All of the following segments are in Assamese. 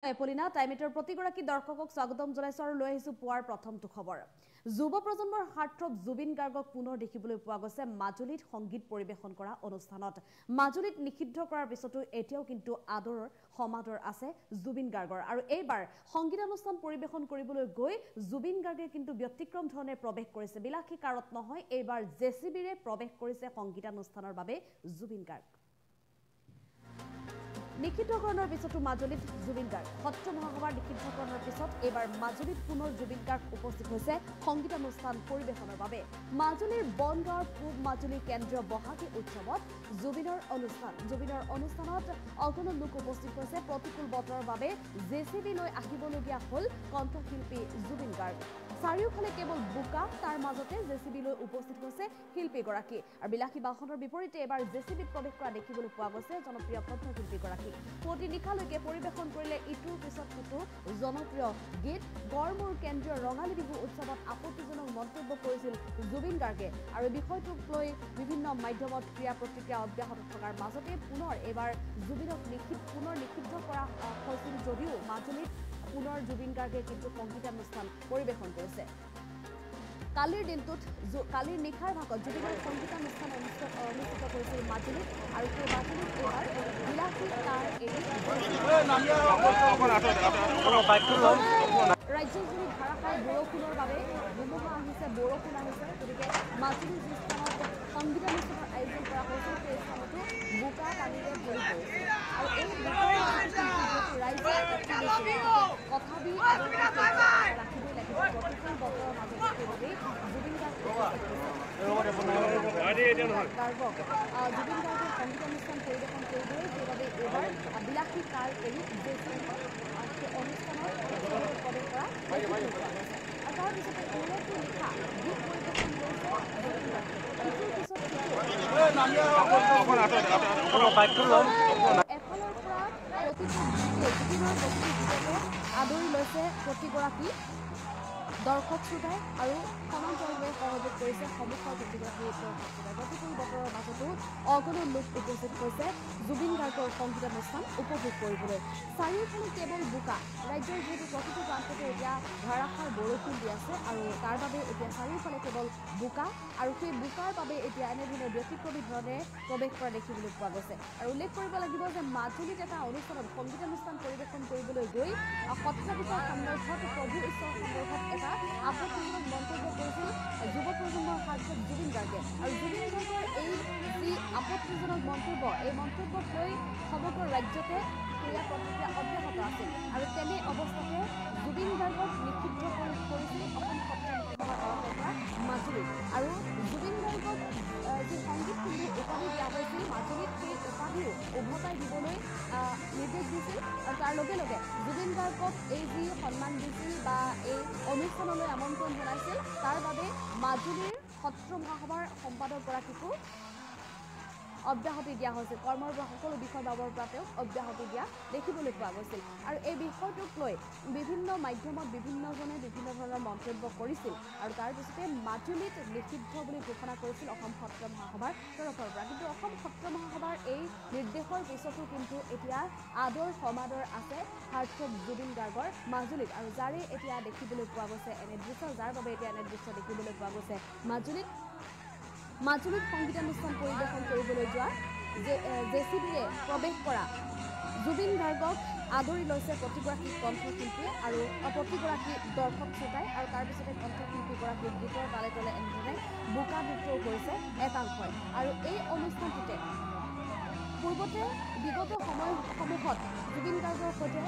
এপলিনা টাইমেটৰ প্ৰতিগৰাকী দৰ্শকক স্বাগতম জনাইছো আৰু লৈ আহিছো পুৱাৰ প্ৰথমটো খবৰ। যুৱ প্ৰজন্মৰ হাৰ্টথ্ৰব জুবিন গাৰ্গক পুনৰ দেখিবলৈ পোৱা গৈছে মাজুলীত সংগীত পৰিৱেশন কৰা অনুষ্ঠানত। মাজুলীত নিষিদ্ধ কৰাৰ পিছতো এতিয়াও কিন্তু আদৰৰ সমাদৰ আছে জুবিন গাৰ্গৰ আৰু এইবাৰ সংগীতানুষ্ঠান পৰিৱেশন কৰিবলৈ গৈ জুবিন গাৰ্গে কিন্তু ব্যতিক্ৰম ধৰণে প্ৰৱেশ কৰিছে। বিলাসী কাৰত নহয়, এইবাৰ জেচিবিৰে প্ৰৱেশ কৰিছে সংগীতানুষ্ঠানৰ বাবে জুবিন গাৰ্গ। নিষিদ্ধকৰণৰ পিছতো মাজুলীত জুবিন গাৰ্গ। সত্ৰ মহাসভাৰ নিষিদ্ধকৰণৰ পিছত এইবাৰ মাজুলীত পুনৰ জুবিন গাৰ্গ উপস্থিত হৈছে সংগীতানুষ্ঠান পৰিৱেশনৰ বাবে। মাজুলীৰ বনগাঁৱৰ পূব মাজুলী কেন্দ্ৰীয় বহাগী উৎসৱত জুবিনৰ অনুষ্ঠানত অগণন লোক উপস্থিত হৈছে। প্ৰতিকূল বতৰৰ বাবে জেচিবি লৈ আহিবলগীয়া হ'ল কণ্ঠশিল্পী জুবিন গাৰ্গ। চাৰিওফালে কেৱল বোকা, তাৰ মাজতে জেচিবি লৈ উপস্থিত হৈছে শিল্পীগৰাকী আৰু বিলাসী বাহনৰ বিপৰীতে এবাৰ জেচিবিত প্ৰৱেশ কৰা দেখিবলৈ পোৱা গৈছে জনপ্ৰিয় কণ্ঠশিল্পীগৰাকী। পুৱতি নিশালৈকে পৰিৱেশন কৰিলে ইটোৰ পিছত সিটো জনপ্ৰিয় গীত। গড়মূৰ কেন্দ্ৰীয় ৰঙালী বিহু উৎসৱত আপত্তিজনক মন্তব্য কৰিছিল জুবিন গাৰ্গে আৰু বিষয়টোক লৈ বিভিন্ন মাধ্যমত ক্ৰিয়া প্ৰতিক্ৰিয়া অব্যাহত থকাৰ মাজতে পুনৰ এইবাৰ জুবিনক নিষিদ্ধ কৰা হৈছিল যদিও মাজুলীত পুনৰ জুবিন গাৰ্গে কিন্তু সংগীতানুষ্ঠান পৰিৱেশন কৰিছে। কালিৰ নিশাৰ ভাগত জুবিনৰ সংগীতানুষ্ঠান অনুষ্ঠিত কৰিছিল মাজুলীত আৰু সেই মাজুলীত এইবাৰ বিলাসী কাৰ ৰাজ্যজুৰি ধাৰাসাৰ বৰষুণৰ বাবে ধুমুহা আহিছে, বৰষুণ আহিছে। গতিকে মাজুলীৰ যি স্থানত সংগীতানুষ্ঠানৰ আয়োজন কৰা হৈছিল সেই স্থানতো বোকা পানীৰে ভৰি পৰিছে আৰু এই ৰাইজে কথাবি ৰাখিবই লাগিব প্ৰতিকূল বতৰৰ মাজত। সেইবাবেই জুবিন গাৰ্গক সংগীতানুষ্ঠান পৰিৱেশন কৰিবলৈ সেইবাবে এইবাৰ বিলাসী কাৰ এৰি অনুষ্ঠানৰ প্ৰৱেশ কৰা দেখিবলৈ পোৱা গৈছে। আৰু তাৰ পিছতে ইংৰাজী লিখা গীত পৰিৱেশন কৰিছে জুবিন গাৰ্গে। ইটোৰ পিছত এফালৰ পৰা জুবিনৰ প্ৰতিটো গীতকে আদৰি লৈছে প্ৰতিগৰাকী দৰ্শক শ্ৰোতাই আৰু সমান্তৰালভাৱে সহযোগ কৰিছে সন্মুখৰ প্ৰতিগৰাকী দৰ্শক শ্ৰোতাই। প্ৰতিকূল বতৰৰ মাজতো অগণন লোক উপস্থিত হৈছে জুবিন গাৰ্গৰ সংগীতানুষ্ঠান উপভোগ কৰিবলৈ। চাৰিওফালে কেৱল বোকা, ৰাজ্যৰ যিহেতু প্ৰতিটো প্ৰান্ততে এতিয়া ধাৰাসাৰ বৰষুণ দি আছে আৰু তাৰ বাবে এতিয়া চাৰিওফালে কেৱল বোকা আৰু সেই বোকাৰ বাবে এতিয়া এনেধৰণৰ ব্যতিক্ৰমী ধৰণে প্ৰৱেশ কৰা দেখিবলৈ পোৱা গৈছে। আৰু উল্লেখ কৰিব লাগিব যে মাজুলীত এটা অনুষ্ঠানত সংগীতানুষ্ঠান পৰিৱেশন কৰিবলৈ গৈ সত্ৰাধিকাৰ সন্দৰ্ভত প্ৰভু ঈশ্বৰৰ সন্দৰ্ভত এটা আপত্তিজনক মন্তব্য কৰিছিল যুৱ প্ৰজন্মৰ হাৰ্টথ্ৰব জুবিন গাৰ্গে আৰু জুবিন গাৰ্গৰ এই যি আপত্তিজনক মন্তব্য, এই মন্তব্যক লৈ সমগ্ৰ ৰাজ্যতে ক্ৰিয়া প্ৰতিক্ৰিয়া অব্যাহত আছিল আৰু তেনে অৱস্থাতে জুবিন গাৰ্গক নিষিদ্ধ কৰিছিল অসম সত্ৰ মহাসভাৰ পৰা মাজুলীত আৰু জুবিন গাৰ্গক যি সংগীত শিল্পী উপাধি দিয়া হৈছিল মাজুলীত সেই উপাধিও উভতাই দিবলৈ নিৰ্দেশ দিছিল আৰু তাৰ লগে লগে জুবিন গাৰ্গক এই যি সন্মান দিছিল বা এই অনুষ্ঠানলৈ আমন্ত্ৰণ জনাইছিল তাৰ বাবে মাজুলীৰ সত্ৰ মহাসভাৰ সম্পাদকগৰাকীকো অব্যাহতি দিয়া হৈছিল। কৰ্মৰ পৰা সকলো বিষয় বাবৰ পৰা তেওঁক অব্যাহতি দিয়া দেখিবলৈ পোৱা গৈছিল আৰু এই বিষয়টোক লৈ বিভিন্ন মাধ্যমত বিভিন্নজনে বিভিন্ন ধৰণৰ মন্তব্য কৰিছিল আৰু তাৰ পিছতে মাজুলীত নিষিদ্ধ বুলি ঘোষণা কৰিছিল অসম সত্ৰ মহাসভাৰ তৰফৰ পৰা। কিন্তু অসম সত্ৰ মহাসভাৰ এই নিৰ্দেশৰ পিছতো কিন্তু এতিয়া আদৰ সমাদৰ আছে হাৰ্টথ্ৰব জুবিন গাৰ্গৰ মাজুলীত আৰু যাৰে এতিয়া দেখিবলৈ পোৱা গৈছে এনে দৃশ্য, যাৰ বাবে এতিয়া এনে দৃশ্য দেখিবলৈ পোৱা গৈছে মাজুলীত সংগীতানুষ্ঠান পৰিৱেশন কৰিবলৈ যোৱা জেচিবিৰে প্ৰৱেশ কৰা জুবিন গাৰ্গক আদৰি লৈছে প্ৰতিগৰাকী কণ্ঠশিল্পীয়ে আৰু প্ৰতিগৰাকী দৰ্শক শ্ৰোতাই আৰু তাৰপিছতে কণ্ঠশিল্পীগৰাকীৰ গীতৰ তালে তলে এনেধৰণে বোকা নৃত্যও কৰিছে একাংশই। আৰু এই অনুষ্ঠানটোতে পূৰ্বতে বিগত সময়সমূহত জুবিন গাৰ্গৰ সৈতে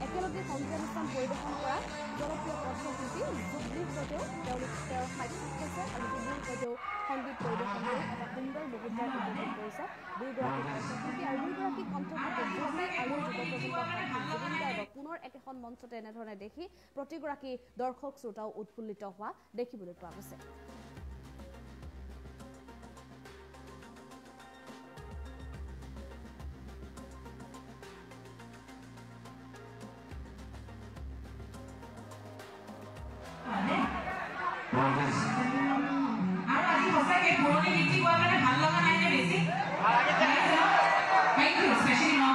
একেলগে সংগীতানুষ্ঠান পৰিৱেশন কৰা জনপ্ৰিয় কণ্ঠশিল্পী জুবলিৰ সৈতেও তেওঁৰ সাক্ষাৎ হৈছে আৰু জুবলিৰ সৈতেও সংগীত পৰিৱেশন কৰি এটা সুন্দৰ মুহূৰ্তৰ উপভোগ কৰিছে দুয়োগৰাকী কণ্ঠশিল্পী আৰু দুয়োগৰাকী কণ্ঠশিল্পী জুবলি আৰু যুৱ প্ৰজন্মৰ জুবিন গাৰ্গক পুনৰ একেখন মঞ্চতে এনেধৰণে দেখি প্ৰতিগৰাকী দৰ্শক শ্ৰোতাও উৎফুল্লিত হোৱা দেখিবলৈ পোৱা গৈছে। Thank you, especially now.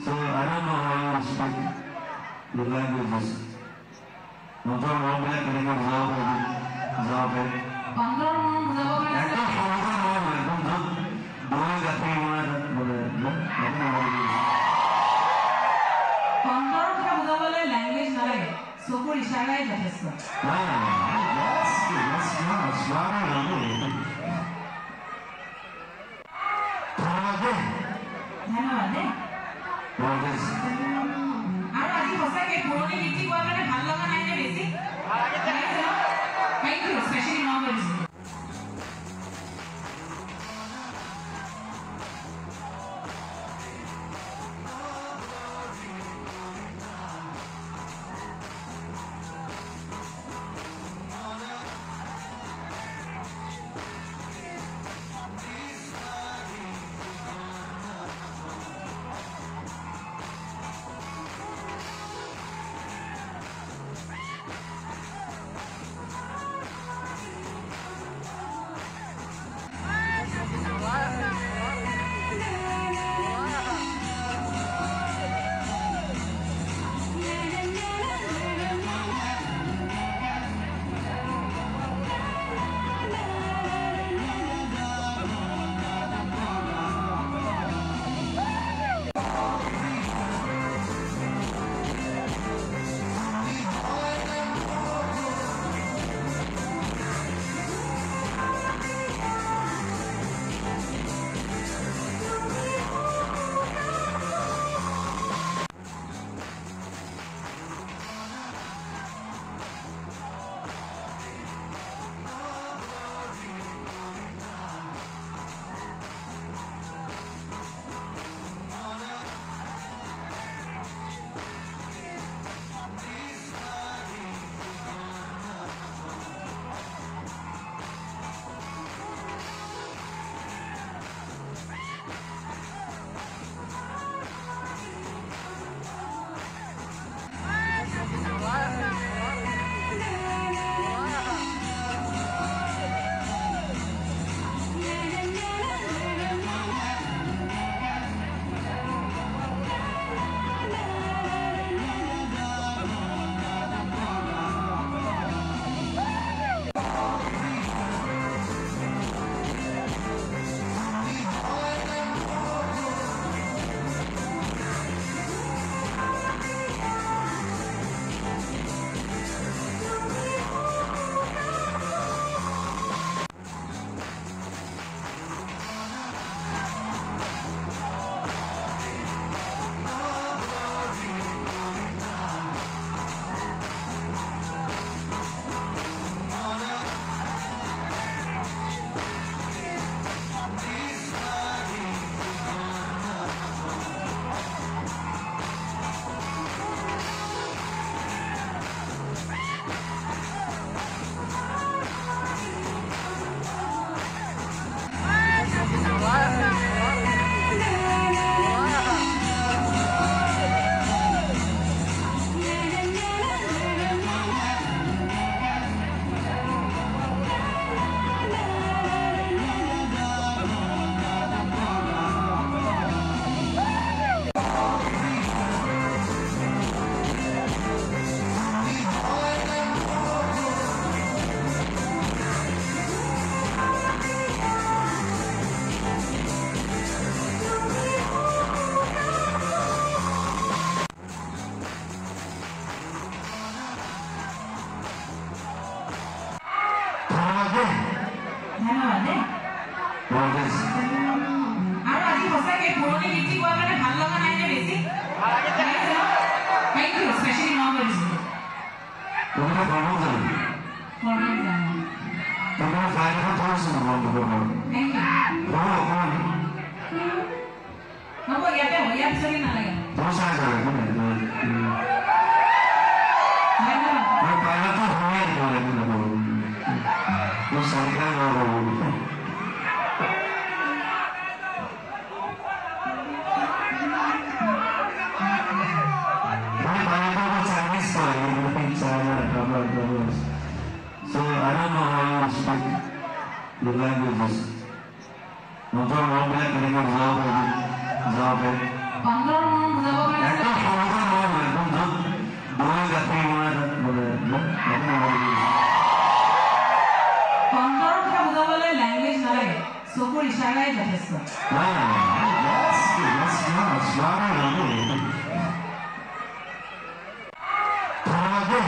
So I don't know how you speak the languages. Untuk orang banyak kena jawab jawab. Bangor jawab. Itu orang orang untuk dua kata mana boleh, apa nama? Bangor kita bukan boleh language nalai. Sokor isyarat jadi sah. Yes, suara lagu. Dhanyawad. আর আজি হসাকে পুরনি গীতি কোৱা মানে ভাল লগা নাই নে বেছি থ্যাংক ইউ স্পেশালি নভেলস আর আজি হসাকে পুরনি গীতি কোৱা মানে ভাল লগা নাই নে বেছি থ্যাংক ইউ স্পেশালি নভেলস তোমরা ভালো জানো তোমরা ফাইনাল থ্যাংক ইউ হবো ইয়াতে ইয়াৰ পিছতে নালাগে बहुत सारे जगह है ধন্যবাদ मैं पहले तो हुए ही बोले वो सरकार So I don't know how you speak the languages. নতুন রোডে কেনে যাবে বাংলাৰ মন বুজাব পাৰিছে একটা সমাধান হবে বন্ধু দুই গাঠি বলে বাংলাৰ কথা বুজাবলৈ ল্যাঙ্গুৱেজ নালাগে চকুৰ ইশাৰাই যথেষ্ট ধন্যবাদ দেই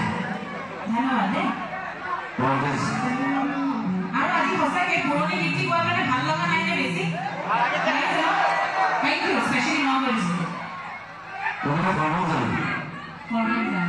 আৰু আজি সঁচাকে পুৰণি গীতটি গোৱাৰ কাৰণে ভাল লগা নাই নে বেছি থেংক ইউ স্পেচিয়েলি নন তোমৰা কৰ্ম ফৰ